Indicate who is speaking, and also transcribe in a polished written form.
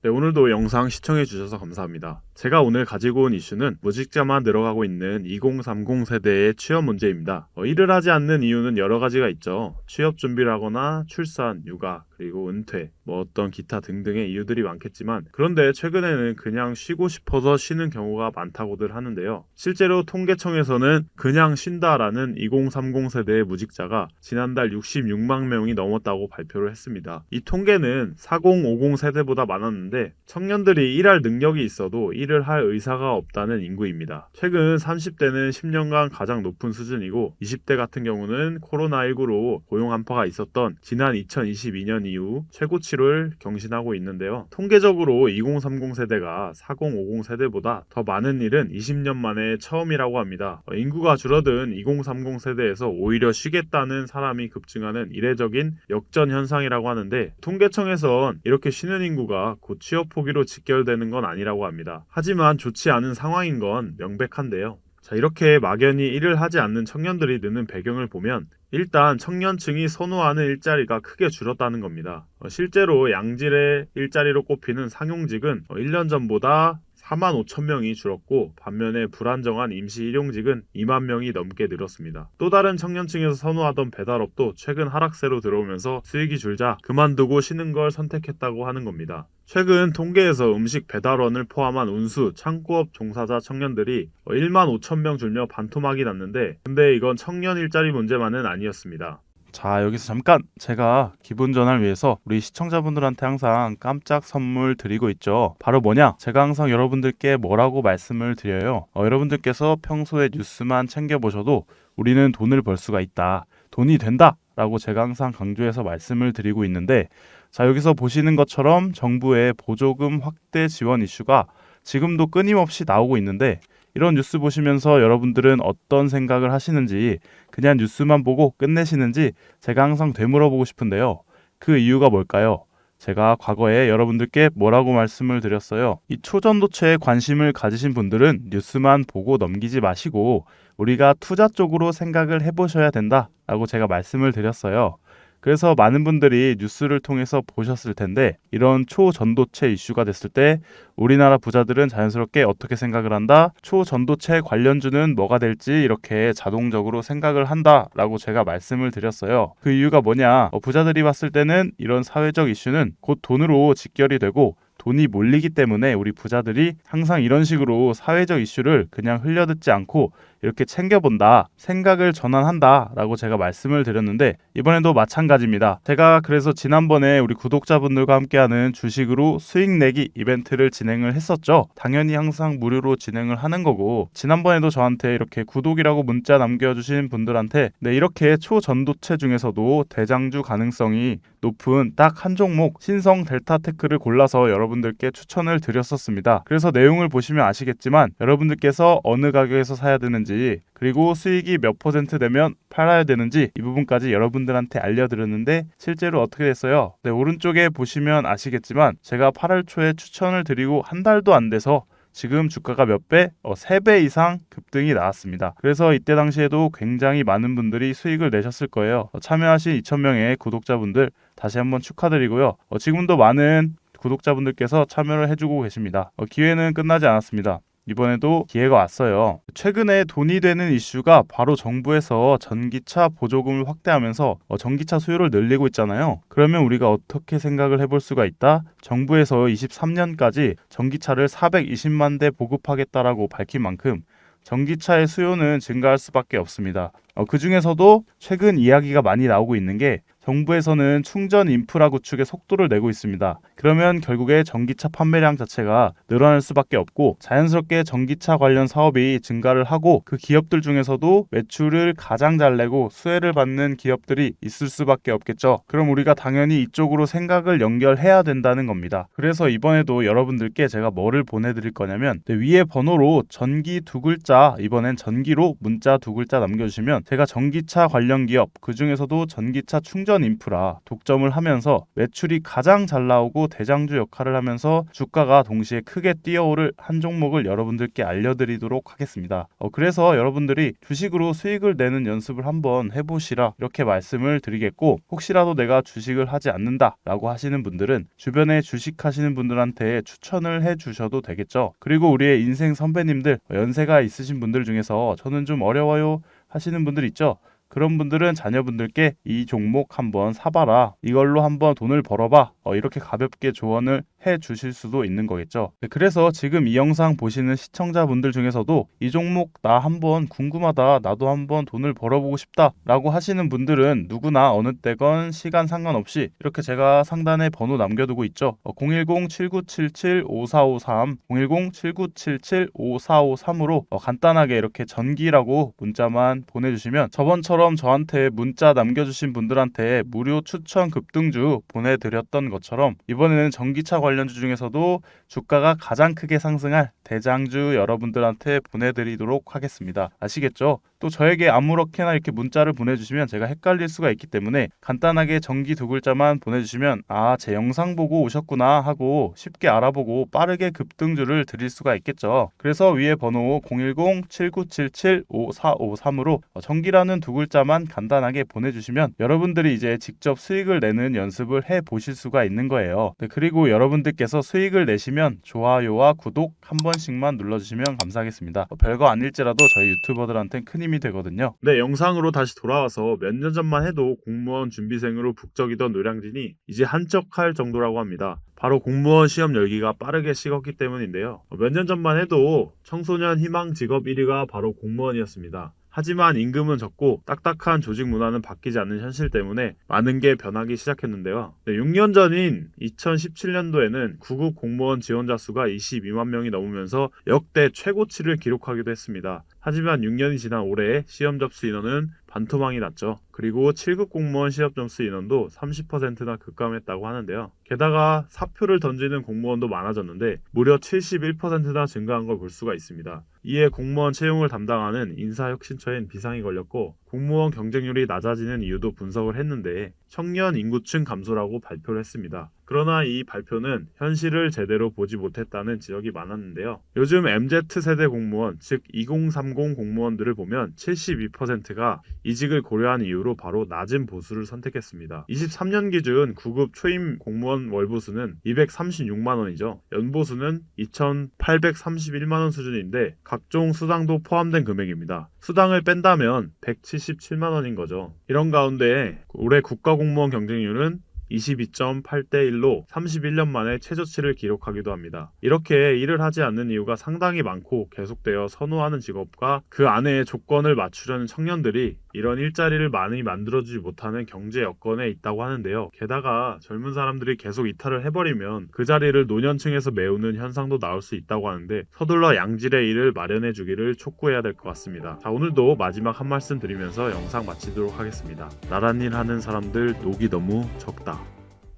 Speaker 1: 네, 오늘도 영상 시청해주셔서 감사합니다. 제가 오늘 가지고 온 이슈는 무직자만 늘어가고 있는 2030 세대의 취업 문제입니다. 일을 하지 않는 이유는 여러 가지가 있죠. 취업 준비를 하거나 출산, 육아, 그리고 은퇴, 어떤 기타 등등의 이유들이 많겠지만, 그런데 최근에는 그냥 쉬고 싶어서 쉬는 경우가 많다고들 하는데요. 실제로 통계청에서는 그냥 쉰다라는 2030 세대의 무직자가 지난달 66만 명이 넘었다고 발표를 했습니다. 이 통계는 4050 세대보다 많았는데, 청년들이 일할 능력이 있어도 일을 할 의사가 없다는 인구입니다. 최근 30대는 10년간 가장 높은 수준이고, 20대 같은 경우는 코로나19로 고용 한파가 있었던 지난 2022년 이후 최고치를 경신하고 있는데요. 통계적으로 2030 세대가 4050 세대보다 더 많은 일은 20년 만에 처음이라고 합니다. 인구가 줄어든 2030 세대에서 오히려 쉬겠다는 사람이 급증하는 이례적인 역전 현상이라고 하는데, 통계청에선 이렇게 쉬는 인구가 곧 취업 포기로 직결되는 건 아니라고 합니다. 하지만 좋지 않은 상황인 건 명백한데요. 자, 이렇게 막연히 일을 하지 않는 청년들이 느는 배경을 보면 일단 청년층이 선호하는 일자리가 크게 줄었다는 겁니다. 실제로 양질의 일자리로 꼽히는 상용직은 1년 전보다 4만 5천 명이 줄었고, 반면에 불안정한 임시 일용직은 2만 명이 넘게 늘었습니다. 또 다른 청년층에서 선호하던 배달업도 최근 하락세로 들어오면서 수익이 줄자 그만두고 쉬는 걸 선택했다고 하는 겁니다. 최근 통계에서 음식 배달원을 포함한 운수, 창구업 종사자 청년들이 1만 5천 명 줄며 반토막이 났는데, 근데 이건 청년 일자리 문제만은 아니었습니다.
Speaker 2: 자, 여기서 잠깐 제가 기분 전환을 위해서 우리 시청자분들한테 항상 깜짝 선물 드리고 있죠. 바로 뭐냐? 제가 항상 여러분들께 뭐라고 말씀을 드려요. 여러분들께서 평소에 뉴스만 챙겨보셔도 우리는 돈을 벌 수가 있다. 돈이 된다! 라고 제가 항상 강조해서 말씀을 드리고 있는데, 자, 여기서 보시는 것처럼 정부의 보조금 확대 지원 이슈가 지금도 끊임없이 나오고 있는데, 이런 뉴스 보시면서 여러분들은 어떤 생각을 하시는지, 그냥 뉴스만 보고 끝내시는지 제가 항상 되물어보고 싶은데요. 그 이유가 뭘까요? 제가 과거에 여러분들께 뭐라고 말씀을 드렸어요. 이 초전도체에 관심을 가지신 분들은 뉴스만 보고 넘기지 마시고 우리가 투자 쪽으로 생각을 해보셔야 된다라고 제가 말씀을 드렸어요. 그래서 많은 분들이 뉴스를 통해서 보셨을 텐데, 이런 초전도체 이슈가 됐을 때 우리나라 부자들은 자연스럽게 어떻게 생각을 한다? 초전도체 관련주는 뭐가 될지 이렇게 자동적으로 생각을 한다라고 제가 말씀을 드렸어요. 그 이유가 뭐냐? 부자들이 봤을 때는 이런 사회적 이슈는 곧 돈으로 직결이 되고 돈이 몰리기 때문에 우리 부자들이 항상 이런 식으로 사회적 이슈를 그냥 흘려듣지 않고 이렇게 챙겨본다, 생각을 전환한다 라고 제가 말씀을 드렸는데, 이번에도 마찬가지입니다. 제가 그래서 지난번에 우리 구독자분들과 함께하는 주식으로 수익 내기 이벤트를 진행을 했었죠. 당연히 항상 무료로 진행을 하는 거고, 지난번에도 저한테 이렇게 구독이라고 문자 남겨주신 분들한테 이렇게 초전도체 중에서도 대장주 가능성이 높은 딱 한 종목 신성 델타테크를 골라서 여러분들께 추천을 드렸었습니다. 그래서 내용을 보시면 아시겠지만 여러분들께서 어느 가격에서 사야 되는지, 그리고 수익이 몇 퍼센트 되면 팔아야 되는지 이 부분까지 여러분들한테 알려드렸는데, 실제로 어떻게 됐어요? 오른쪽에 보시면 아시겠지만 제가 8월 초에 추천을 드리고 한 달도 안 돼서 지금 주가가 몇 배? 3배 이상 급등이 나왔습니다. 그래서 이때 당시에도 굉장히 많은 분들이 수익을 내셨을 거예요. 참여하신 2,000명의 구독자분들 다시 한번 축하드리고요. 지금도 많은 구독자분들께서 참여를 해주고 계십니다. 기회는 끝나지 않았습니다. 이번에도 기회가 왔어요. 최근에 돈이 되는 이슈가 바로 정부에서 전기차 보조금을 확대하면서 전기차 수요를 늘리고 있잖아요. 그러면 우리가 어떻게 생각을 해볼 수가 있다? 정부에서 23년까지 전기차를 420만 대 보급하겠다라고 밝힌 만큼 전기차의 수요는 증가할 수밖에 없습니다. 그 중에서도 최근 이야기가 많이 나오고 있는 게, 정부에서는 충전 인프라 구축에 속도를 내고 있습니다. 그러면 결국에 전기차 판매량 자체가 늘어날 수밖에 없고, 자연스럽게 전기차 관련 사업이 증가를 하고, 그 기업들 중에서도 매출을 가장 잘 내고 수혜를 받는 기업들이 있을 수밖에 없겠죠. 그럼 우리가 당연히 이쪽으로 생각을 연결해야 된다는 겁니다. 그래서 이번에도 여러분들께 제가 뭐를 보내드릴 거냐면, 위에 번호로 전기 두 글자, 이번엔 전기로 문자 두 글자 남겨주시면 제가 전기차 관련 기업, 그 중에서도 전기차 충전 주전 인프라 독점을 하면서 매출이 가장 잘 나오고 대장주 역할을 하면서 주가가 동시에 크게 뛰어오를 한 종목을 여러분들께 알려드리도록 하겠습니다. 그래서 여러분들이 주식으로 수익을 내는 연습을 한번 해보시라 이렇게 말씀을 드리겠고, 혹시라도 내가 주식을 하지 않는다 라고 하시는 분들은 주변에 주식하시는 분들한테 추천을 해주셔도 되겠죠. 그리고 우리의 인생 선배님들, 연세가 있으신 분들 중에서 저는 좀 어려워요 하시는 분들 있죠. 그런 분들은 자녀분들께 이 종목 한번 사봐라, 이걸로 한번 돈을 벌어봐, 이렇게 가볍게 조언을 해 주실 수도 있는 거겠죠. 그래서 지금 이 영상 보시는 시청자분들 중에서도 이 종목 나 한번 궁금하다, 나도 한번 돈을 벌어보고 싶다 라고 하시는 분들은 누구나 어느 때건 시간 상관없이 이렇게 제가 상단에 번호 남겨두고 있죠. 010-7977-5453 010-7977-5453으로 간단하게 이렇게 전기라고 문자만 보내주시면 저번처럼 저한테 문자 남겨주신 분들한테 무료 추천 급등주 보내드렸던 것처럼 이번에는 전기차 관련주 중에서도 주가가 가장 크게 상승할 대장주 여러분들한테 보내드리도록 하겠습니다. 아시겠죠? 또 저에게 아무렇게나 이렇게 문자를 보내주시면 제가 헷갈릴 수가 있기 때문에 간단하게 전기 두 글자만 보내주시면 제 영상 보고 오셨구나 하고 쉽게 알아보고 빠르게 급등주를 드릴 수가 있겠죠. 그래서 위에 번호 010-7977-5453으로 전기라는 두 글자만 간단하게 보내주시면 여러분들이 이제 직접 수익을 내는 연습을 해 보실 수가 있는 거예요. 그리고 여러분들께서 수익을 내시면 좋아요와 구독 한 번씩만 눌러주시면 감사하겠습니다. 별거 아닐지라도 저희 유튜버들한테는 큰 힘이 되거든요.
Speaker 1: 네, 영상으로 다시 돌아와서 몇 년 전만 해도 공무원 준비생으로 북적이던 노량진이 이제 한적할 정도라고 합니다. 바로 공무원 시험 열기가 빠르게 식었기 때문인데요. 몇 년 전만 해도 청소년 희망 직업 1위가 바로 공무원이었습니다. 하지만 임금은 적고 딱딱한 조직 문화는 바뀌지 않는 현실 때문에 많은 게 변하기 시작했는데요. 6년 전인 2017년도에는 구급 공무원 지원자 수가 22만 명이 넘으면서 역대 최고치를 기록하기도 했습니다. 하지만 6년이 지난 올해 시험 접수 인원은 반토막이 났죠. 그리고 7급 공무원 시험 접수 인원도 30%나 급감했다고 하는데요. 게다가 사표를 던지는 공무원도 많아졌는데 무려 71%나 증가한 걸 볼 수가 있습니다. 이에 공무원 채용을 담당하는 인사혁신처엔 비상이 걸렸고 공무원 경쟁률이 낮아지는 이유도 분석을 했는데 청년 인구층 감소라고 발표를 했습니다. 그러나 이 발표는 현실을 제대로 보지 못했다는 지적이 많았는데요. 요즘 MZ세대 공무원, 즉 2030 공무원들을 보면 72%가 이직을 고려한 이유로 바로 낮은 보수를 선택했습니다. 23년 기준 9급 초임 공무원 월보수는 236만 원이죠. 연보수는 2,831만 원 수준인데 각종 수당도 포함된 금액입니다. 수당을 뺀다면 177만 원인 거죠. 이런 가운데 올해 국가공무원 경쟁률은 22.8대 1로 31년 만에 최저치를 기록하기도 합니다. 이렇게 일을 하지 않는 이유가 상당히 많고 계속되어 선호하는 직업과 그 안에 조건을 맞추려는 청년들이 이런 일자리를 많이 만들어주지 못하는 경제 여건에 있다고 하는데요. 게다가 젊은 사람들이 계속 이탈을 해버리면 그 자리를 노년층에서 메우는 현상도 나올 수 있다고 하는데 서둘러 양질의 일을 마련해 주기를 촉구해야 될 것 같습니다. 자, 오늘도 마지막 한 말씀 드리면서 영상 마치도록 하겠습니다. 나란 일 하는 사람들 녹이 너무 적다.